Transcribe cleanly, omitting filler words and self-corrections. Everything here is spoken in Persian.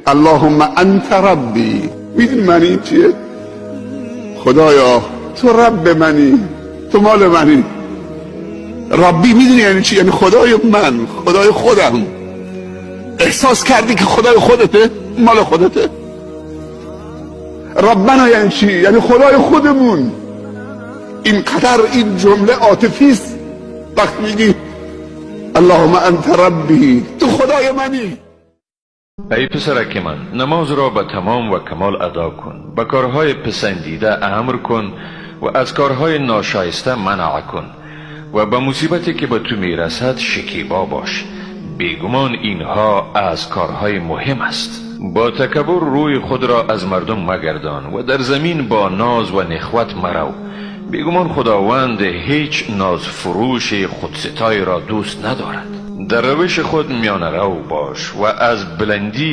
اللهم انت ربی. میدونی معنی چیه؟ خدایا تو رب منی، تو مال منی. ربی میدونی یعنی چی؟ یعنی خدای من، خدای خودم. احساس کردی که خدای خودته، مال خودته. ربنا یعنی چی؟ یعنی خدای خودمون. اینقدر این جمله عاطفی است وقتی میگی اللهم انت ربی، تو خدای منی. ای پسرک من، نماز را به تمام و کمال ادا کن، به کارهای پسندیده امر کن و از کارهای ناشایسته منع کن و به مصیبتی که به تو میرسد شکیبا باش. بیگمان اینها از کارهای مهم است. با تکبر روی خود را از مردم مگردان و در زمین با ناز و نخوت مرو. بیگمان خداوند هیچ ناز فروش خودستای را دوست ندارد. در روش خود میانه رو باش و از بلندی